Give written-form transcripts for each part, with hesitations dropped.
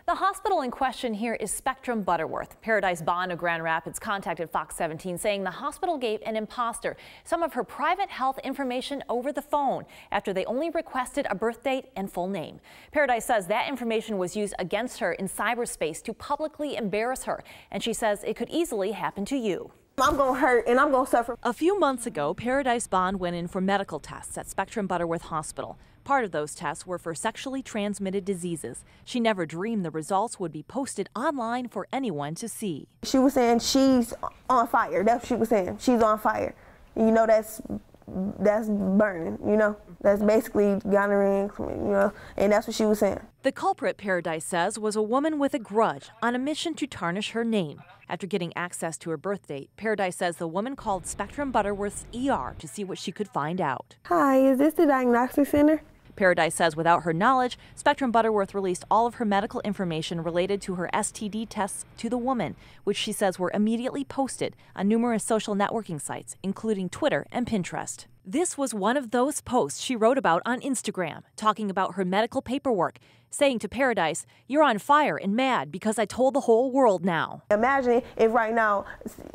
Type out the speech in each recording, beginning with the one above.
The hospital in question here is Spectrum Butterworth. Paradise Bond of Grand Rapids contacted Fox 17 saying the hospital gave an imposter some of her private health information over the phone after they only requested a birth date and full name. Paradise says that information was used against her in cyberspace to publicly embarrass her, and she says it could easily happen to you. I'm going to hurt and I'm going to suffer. A few months ago, Paradise Bond went in for medical tests at Spectrum Butterworth Hospital. Part of those tests were for sexually transmitted diseases. She never dreamed the results would be posted online for anyone to see. She was saying she's on fire. That's what she was saying. She's on fire. You know, that's burning, you know. That's basically gonorrhea, you know, and that's what she was saying. The culprit, Paradise says, was a woman with a grudge on a mission to tarnish her name. After getting access to her birth date, Paradise says the woman called Spectrum Butterworth's ER to see what she could find out. Hi, is this the diagnostic center? Paradise says without her knowledge, Spectrum Butterworth released all of her medical information related to her STD tests to the woman, which she says were immediately posted on numerous social networking sites, including Twitter and Pinterest. This was one of those posts she wrote about on Instagram, talking about her medical paperwork, saying to Paradise, "You're on fire and mad because I told the whole world now." Imagine if right now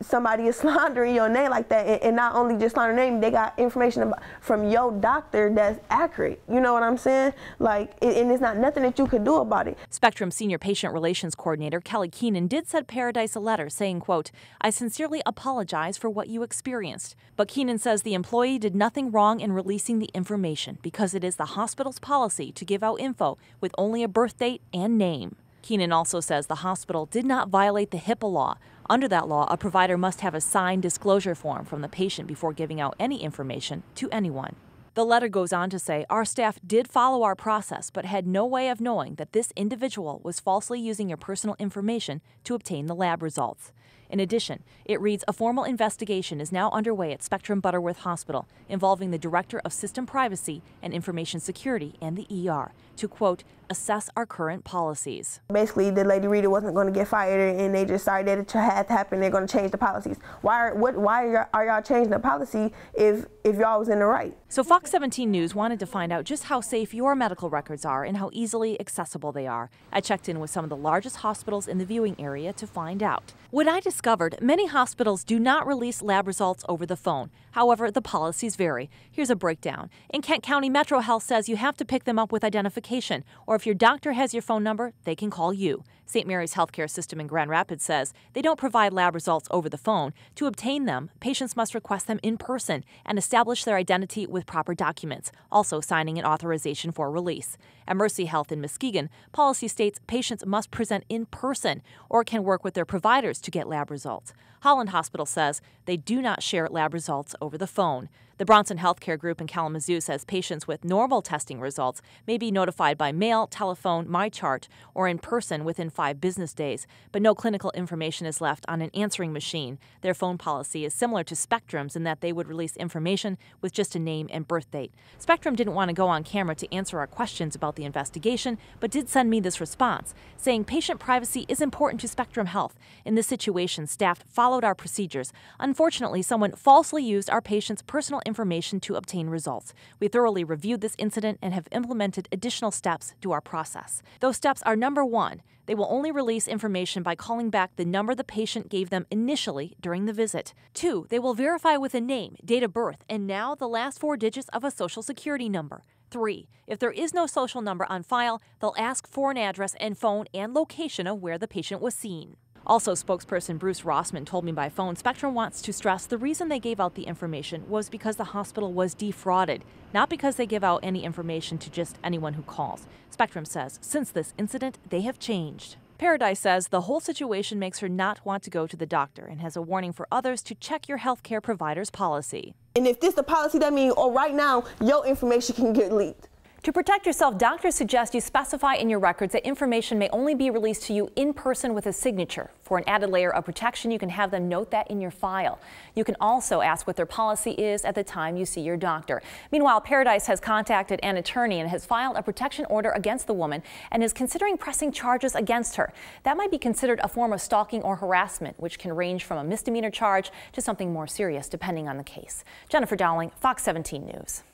somebody is slandering your name like that, and not only just slandering your name, they got information from your doctor that's accurate. You know what I'm saying? Like, and it's not nothing that you could do about it. Spectrum Senior Patient Relations Coordinator Kelly Keenan did send Paradise a letter saying, quote, "I sincerely apologize for what you experienced." But Keenan says the employee did nothing wrong in releasing the information because it is the hospital's policy to give out info with only a birth date and name. Keenan also says the hospital did not violate the Hippa law. Under that law, a provider must have a signed disclosure form from the patient before giving out any information to anyone. The letter goes on to say, "Our staff did follow our process, but had no way of knowing that this individual was falsely using your personal information to obtain the lab results." In addition, it reads, "A formal investigation is now underway at Spectrum Butterworth Hospital involving the Director of System Privacy and Information Security and the ER to, quote, assess our current policies." Basically, the lady reader wasn't going to get fired, and they just decided that it had to happen. They're going to change the policies. Why are y'all changing the policy if y'all was in the right? So Fox 17 News wanted to find out just how safe your medical records are and how easily accessible they are. I checked in with some of the largest hospitals in the viewing area to find out. What I discovered, many hospitals do not release lab results over the phone. However, the policies vary. Here's a breakdown. In Kent County, Metro Health says you have to pick them up with identification, or if your doctor has your phone number, they can call you. St. Mary's Healthcare System in Grand Rapids says they don't provide lab results over the phone. To obtain them, patients must request them in person and establish their identity with proper documents, also signing an authorization for release. At Mercy Health in Muskegon, policy states patients must present in person or can work with their providers to get lab results. Holland Hospital says they do not share lab results over the phone. The Bronson Healthcare Group in Kalamazoo says patients with normal testing results may be notified by mail, telephone, MyChart, or in person within 5 business days, but no clinical information is left on an answering machine. Their phone policy is similar to Spectrum's in that they would release information with just a name and birth date. Spectrum didn't want to go on camera to answer our questions about the investigation, but did send me this response, saying patient privacy is important to Spectrum Health. In this situation, staff followed our procedures. Unfortunately, someone falsely used our patient's personal information to obtain results. We thoroughly reviewed this incident and have implemented additional steps to our process. Those steps are: number 1, they will only release information by calling back the number the patient gave them initially during the visit. 2, they will verify with a name, date of birth, and now the last 4 digits of a social security number. 3, if there is no social number on file, they'll ask for an address and phone and location of where the patient was seen. Also, spokesperson Bruce Rossman told me by phone Spectrum wants to stress the reason they gave out the information was because the hospital was defrauded, not because they give out any information to just anyone who calls. Spectrum says since this incident, they have changed. Paradise says the whole situation makes her not want to go to the doctor and has a warning for others to check your healthcare provider's policy. And if this the policy, that means, right now, your information can get leaked. To protect yourself, doctors suggest you specify in your records that information may only be released to you in person with a signature. For an added layer of protection, you can have them note that in your file. You can also ask what their policy is at the time you see your doctor. Meanwhile, Paradise has contacted an attorney and has filed a protection order against the woman and is considering pressing charges against her. That might be considered a form of stalking or harassment, which can range from a misdemeanor charge to something more serious depending on the case. Jennifer Dowling, Fox 17 News.